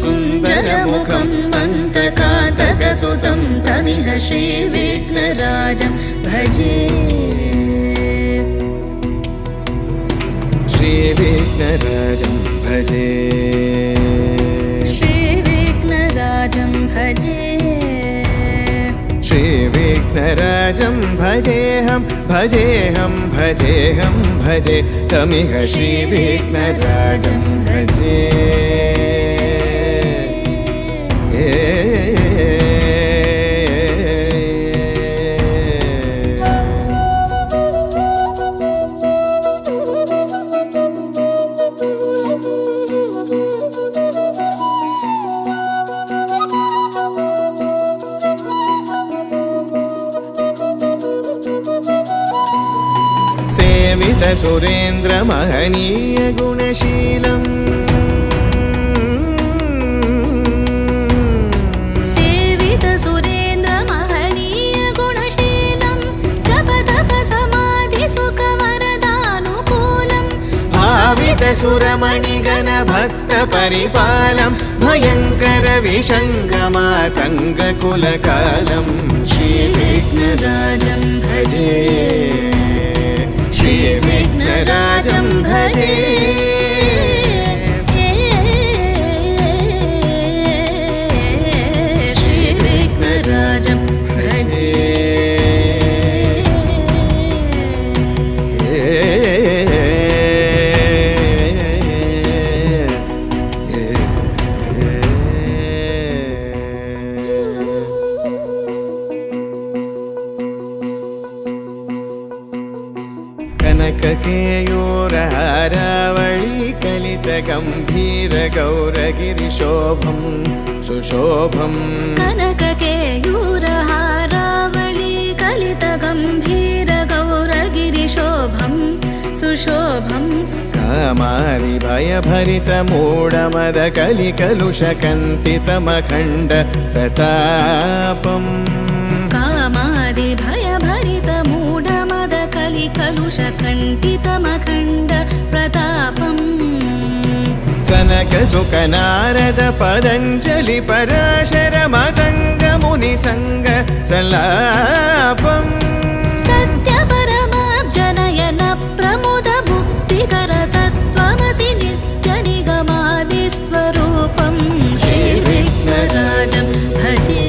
सुन्दरमुखं मन्तकातकसुतं तमिह श्रीविघ्नराजं भजे श्रीविघ्नराजं भजे श्रीविघ्नराजं भजे श्रीविघ्नराजं भजेऽहं भजेऽहं भजेऽहं भजे तमिह श्रीविघ्नराजं भजे सेवित सुरेन्द्र महनीय गुणशीलम् सेवित सुरेन्द्र महनीय गुणशीलं जप तप समाधि सुख वरदानुकूलम् भावित सुरमणिगण भक्त परिपालं भयंकर विशङ्गमातङ्ग कुलकालं श्रीविघ्नराजं भजे श्रीविघ्नराजं भजे श्रीविघ्नराजं भजे कनककेयूरहारावळी कलितगम्भीर गौरगिरिशोभं सुशोभं कनककेयूरहारावळी कलितगम्भीर गौरगिरिशोभं सुशोभं कामारि भयभरितमूढमद कलिकलुषकन्तितमखण्ड प्रतापम् कामादि भयभरितमूढमद कलिकलुषकण्टितमखण्ड प्रतापम् सनक सुख नारद पतञ्जलि पराशर मतङ्ग मुनिसङ्ग सल्लापम् सत्यपरमाब्जनयन प्रमुद मुक्तिकर तत्त्वमसि नित्यनिगमादिस्वरूपं श्रीविघ्नराजं भजे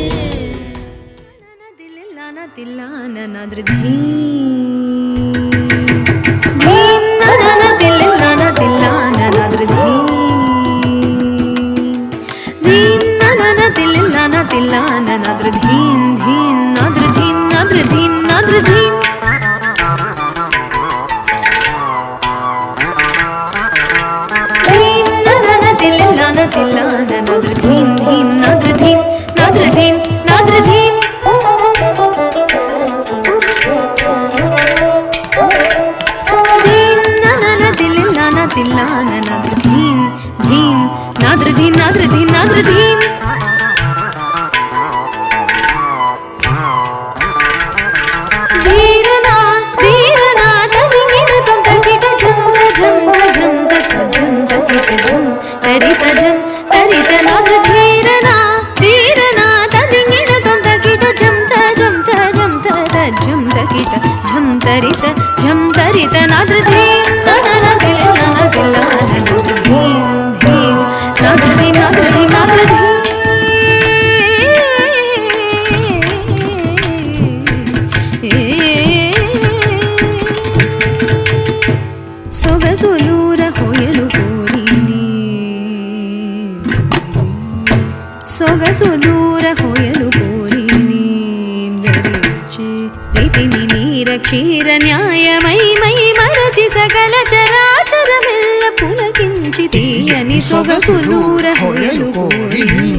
ಸೊಗಸುದೂರ ಹೊಯಲು ಕೋರಿನಿ ರೀತಿನಿ ನೀರ ಕ್ಷೀರ ನ್ಯಾಯಮೈ ಮೈ ಮರಚಿ ಸಕಲ ಚರಾಚರಮೆಲ್ಲ ಪುಲಕಿಂಚಿತೀಯನಿ ಸೊಗಸುದೂರ ಹೊಯಲು ಕೋರಿನಿ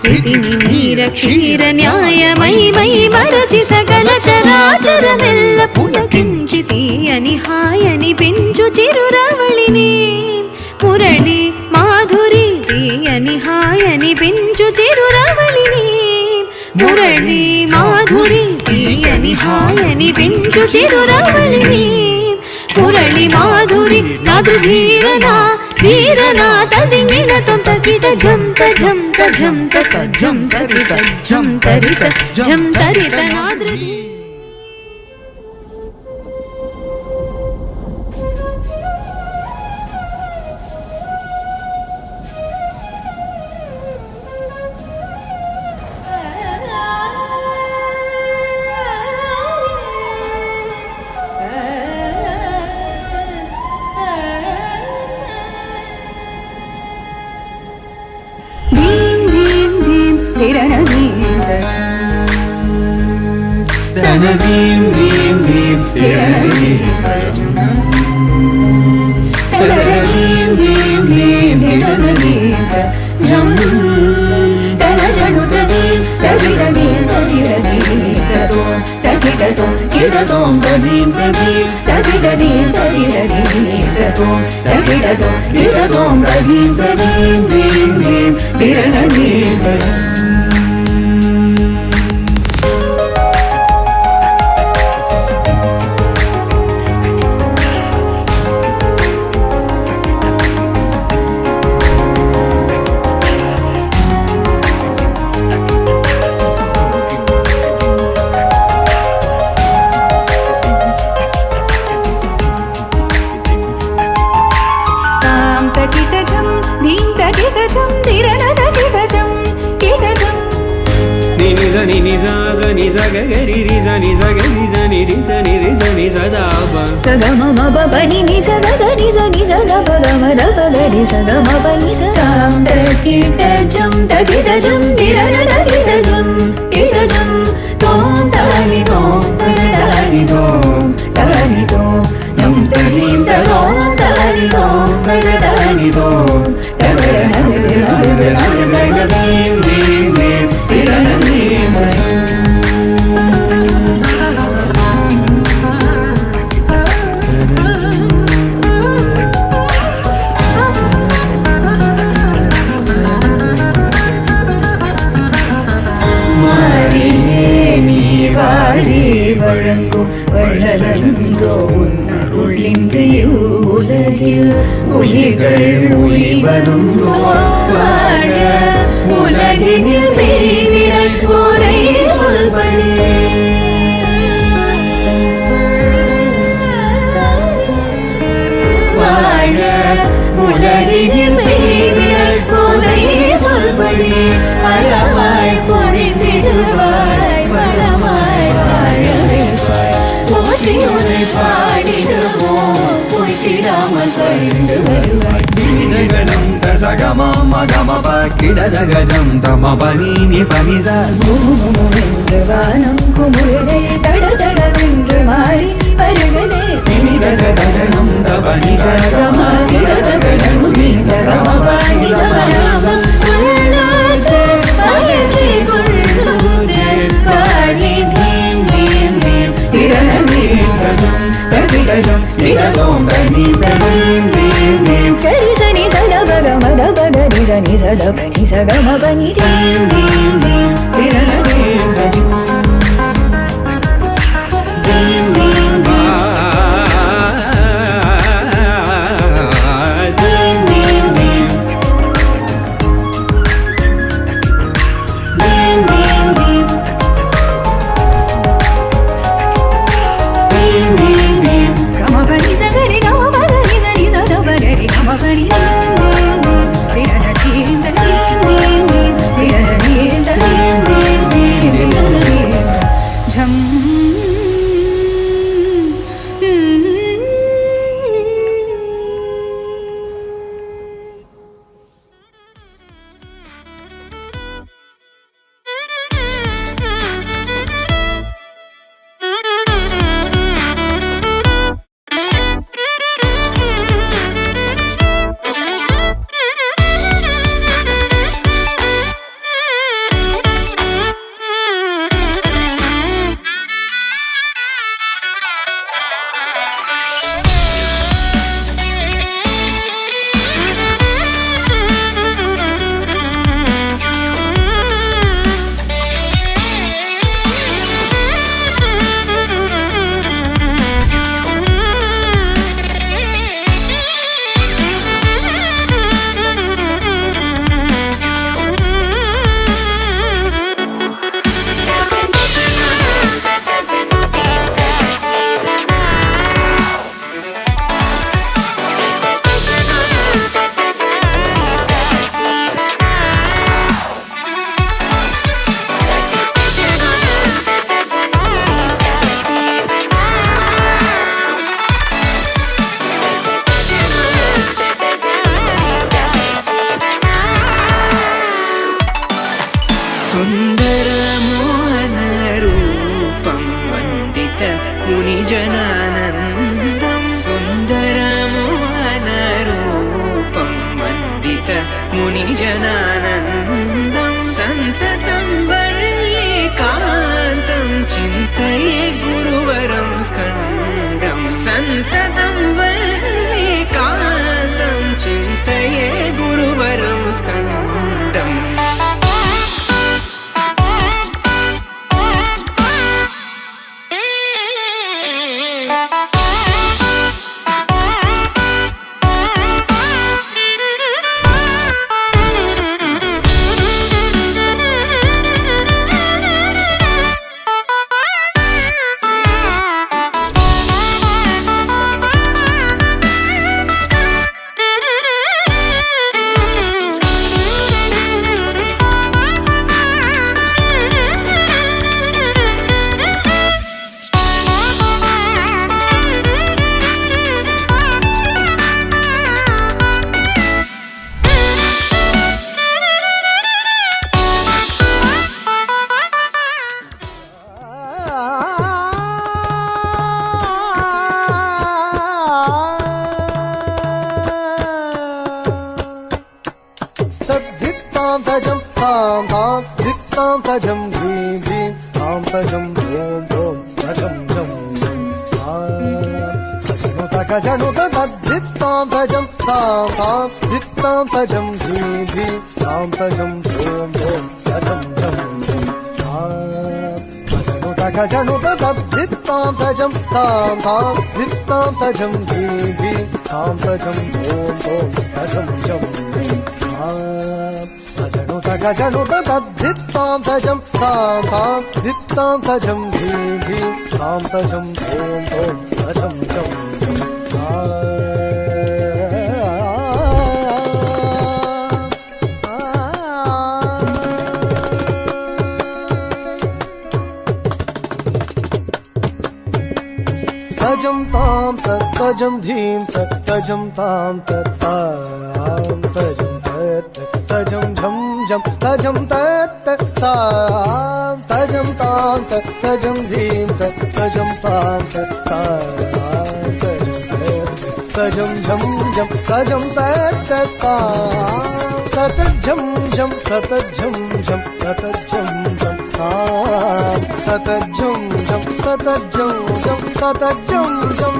ರೀತಿನಿ ನೀರ ಕ್ಷೀರ ನ್ಯಾಯಮೈ ಮೈ ಮರಚಿ ಸಕಲ ಚರಾಚರಮೆಲ್ಲ ಪುಲಕಿಂಚಿತೀಯನಿ ಹಾಯನಿ ಪಿಂಚು ಚಿರುರವಳಿನಿ ಮುರಳಿ ಮಾಧುರಿ తీయని హాయని పెంచు చిరురవళిని మురళి మాధురి తీయని హాయని పెంచు చిరురవళిని మురళి మాధురి నాదృధీరనా ಧೀರನಾಥ ದಿಂಗಿನ ತೊಂತ ಕಿಟ ಝಂತ ಝಂತ ಝಂತ ಝಂ ತರಿತ ಝಂ ತರಿತ ಝಂ ತರಿತ ನಾದ್ರದಿ கிடதகஜம் தம பனி பனிசா வானம் குமுறை தட தடவென்று மாறி வருகதே நிதகஜனம் தபனி சகம கிடதகஜம் நீதகம பனி சமரசம் பயிற்சி கொள்ளுதே பாடி தீம் தீம் தீம் திரணதீகஜம் தகிடஜம் கிடதோம் பனி தீம் தீம் தீம் கரிசனி சதபக மதபக நிசனி சதபனி சகம பனி தீம் தீம் தீம் திரணதீகஜம் தீம் தீம் தீம் झम తజం తాం తాం ధిత్తాం తజం ధీం ధీం తాం తజం ధూం ధూం తజం జం తజను తద్ధిత్తాం తజం తాం తాం ధిత్తాం తజం ధీం ధీం తాం తజం ధూం ధూం తజం జం గజను తద్ధిత్తాం తజం తాం తాం ధిత్తాం తజం ధీం ధీం తాం తజం ధూం ధూం తజం జం గజను తద్ధిత్తాం తజం తాం తాం ధిత్తాం తజం ధీం ధీం తాం తజం ధూం ధూం తజం జం తజం తాం తజం ధీం తజం తాం తాం తజం తజం ఝం ఝం తజం తాం తజం తాం తజం ధీం తజం తాం తజం ఝం ఝం తజం తతజ్జం ఝం తతజ్జం ఝం తతజ్జం ఝం తతజ్జం ఝం తతజ్జం ఝం తతజ్జం ఝం తతజ్జం ఝం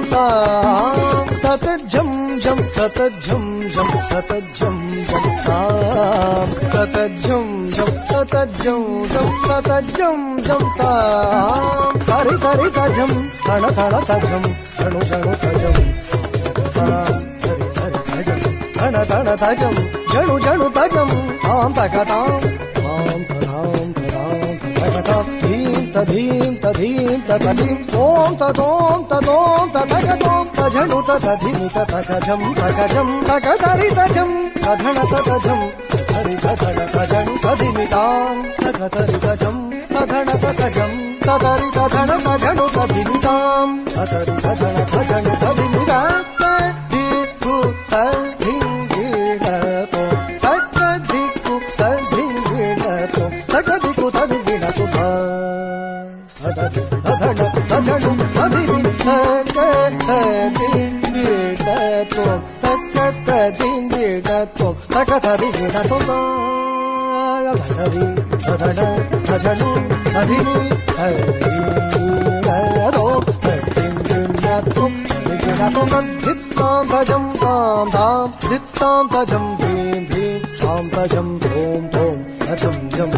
తతజ్జం ఝం తతజ్జం ఝం తతజ్జం ఝం తతజ్జం ఝం తతజ్జం ఝం సరి సరి తజం తణ తణ తజం తణు తణు తజం సరి సరి తజం తణ తణ తజం జణు జణు తజం తాం తగతాం తాం తదాం తదాం తగతాం ధీం తధీం తధీం తదీం ఓం తదోం తదోం తదగతోం తజను తదధిమి తగజం తగజం తగదరి తజం తధణ తజం హరి తధణ తజం తధిమితాం తగదరి తజం తధణ తజం తదరి తధణ తజను తధిమితాం తదరి తధణ తజను తధిమితా తజను తదిమి తదిం తకతరి తజను తదిమి ధిత్తాం తజం తాం తాం ధిత్తాం తజం ధీం ధీం తాం తజం ధూం ధూం తజం జం